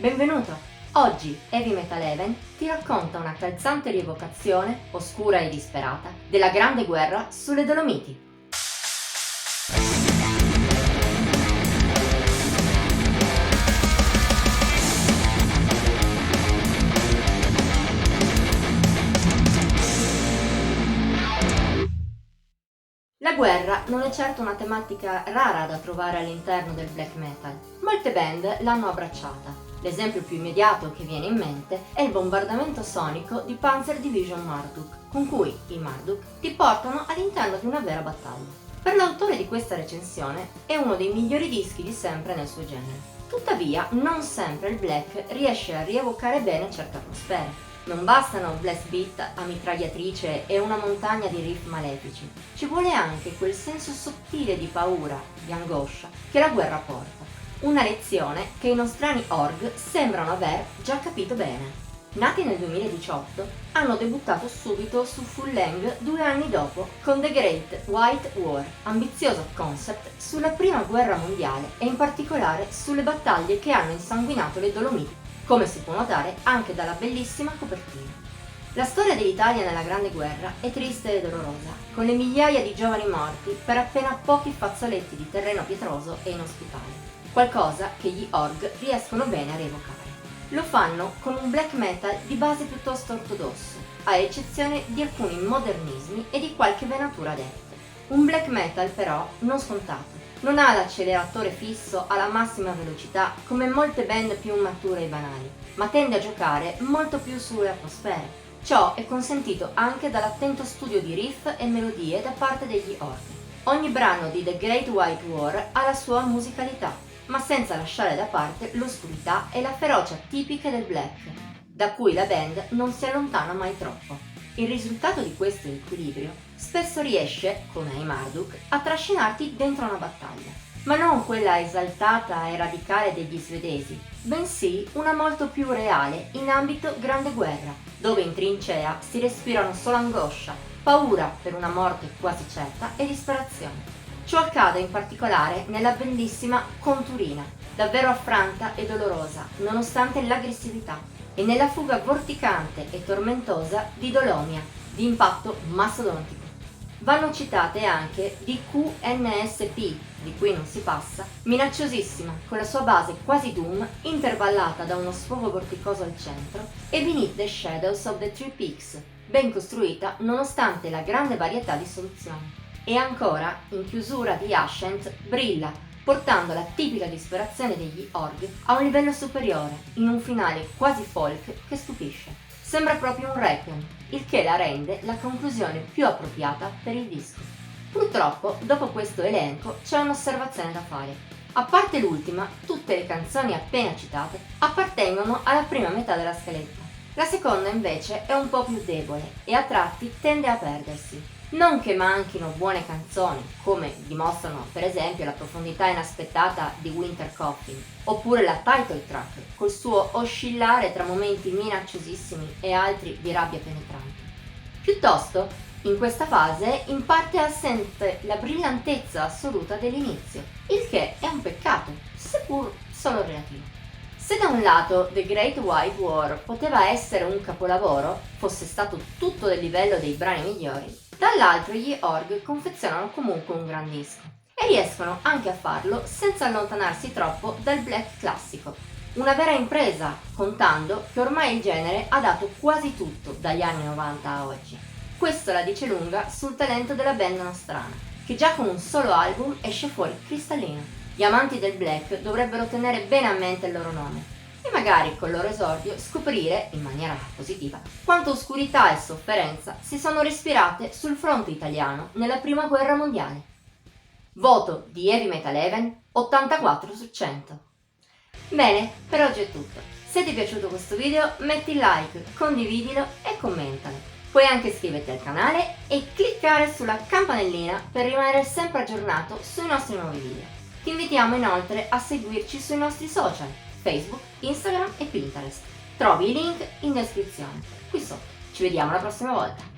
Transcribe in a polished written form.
Benvenuto! Oggi Heavy Metal Even ti racconta una calzante rievocazione, oscura e disperata, della Grande Guerra sulle Dolomiti. La guerra non è certo una tematica rara da trovare all'interno del black metal. Molte band l'hanno abbracciata. L'esempio più immediato che viene in mente è il bombardamento sonico di Panzer Division Marduk, con cui i Marduk ti portano all'interno di una vera battaglia. Per l'autore di questa recensione è uno dei migliori dischi di sempre nel suo genere. Tuttavia, non sempre il black riesce a rievocare bene certe atmosfere. Non bastano blast beat a mitragliatrice e una montagna di riff malefici, ci vuole anche quel senso sottile di paura, di angoscia, che la guerra porta. Una lezione che i nostrani org sembrano aver già capito bene. Nati nel 2018, hanno debuttato subito su Full Lang 2 anni dopo con The Great White War, ambizioso concept sulla prima guerra mondiale e in particolare sulle battaglie che hanno insanguinato le Dolomiti, come si può notare anche dalla bellissima copertina. La storia dell'Italia nella Grande Guerra è triste e dolorosa, con le migliaia di giovani morti per appena pochi fazzoletti di terreno pietroso e inospitale, qualcosa che gli org riescono bene a rievocare. Lo fanno con un black metal di base piuttosto ortodosso, a eccezione di alcuni modernismi e di qualche venatura dette. Un black metal però non scontato. Non ha l'acceleratore fisso alla massima velocità come molte band più mature e banali, ma tende a giocare molto più sulle atmosfere. Ciò è consentito anche dall'attento studio di riff e melodie da parte degli org. Ogni brano di The Great White War ha la sua musicalità, ma senza lasciare da parte l'oscurità e la ferocia tipiche del black, da cui la band non si allontana mai troppo. Il risultato di questo equilibrio spesso riesce, come ai Marduk, a trascinarti dentro una battaglia, ma non quella esaltata e radicale degli svedesi, bensì una molto più reale in ambito Grande Guerra, dove in trincea si respirano solo angoscia, paura per una morte quasi certa e disperazione. Ciò accade in particolare nella bellissima Conturina, davvero affranta e dolorosa, nonostante l'aggressività, e nella fuga vorticante e tormentosa di Dolomia, di impatto mastodontico. Vanno citate anche DQNSP, di cui non si passa, minacciosissima, con la sua base quasi doom, intervallata da uno sfogo vorticoso al centro, e Beneath the Shadows of the Three Peaks, ben costruita nonostante la grande varietà di soluzioni. E ancora, in chiusura di Ascent, brilla, portando la tipica disperazione degli org a un livello superiore, in un finale quasi folk che stupisce. Sembra proprio un requiem, il che la rende la conclusione più appropriata per il disco. Purtroppo, dopo questo elenco, c'è un'osservazione da fare. A parte l'ultima, tutte le canzoni appena citate appartengono alla prima metà della scaletta. La seconda invece è un po' più debole e a tratti tende a perdersi. Non che manchino buone canzoni, come dimostrano per esempio la profondità inaspettata di Winter Coffin, oppure la title track, col suo oscillare tra momenti minacciosissimi e altri di rabbia penetrante. Piuttosto, in questa fase in parte è assente la brillantezza assoluta dell'inizio, il che è un peccato, seppur solo relativo. Se da un lato The Great White War poteva essere un capolavoro, fosse stato tutto del livello dei brani migliori, dall'altro gli org confezionano comunque un gran disco e riescono anche a farlo senza allontanarsi troppo dal black classico. Una vera impresa, contando che ormai il genere ha dato quasi tutto dagli anni 90 a oggi. Questo la dice lunga sul talento della band nostrana, che già con un solo album esce fuori cristallino. Gli amanti del black dovrebbero tenere bene a mente il loro nome e magari col loro esordio scoprire, in maniera positiva, quanto oscurità e sofferenza si sono respirate sul fronte italiano nella prima guerra mondiale. Voto di Heavy Metal Even 84 su 100. Bene, per oggi è tutto. Se ti è piaciuto questo video metti like, condividilo e commentalo. Puoi anche iscriverti al canale e cliccare sulla campanellina per rimanere sempre aggiornato sui nostri nuovi video. Ti invitiamo inoltre a seguirci sui nostri social, Facebook, Instagram e Pinterest. Trovi i link in descrizione, qui sotto. Ci vediamo la prossima volta!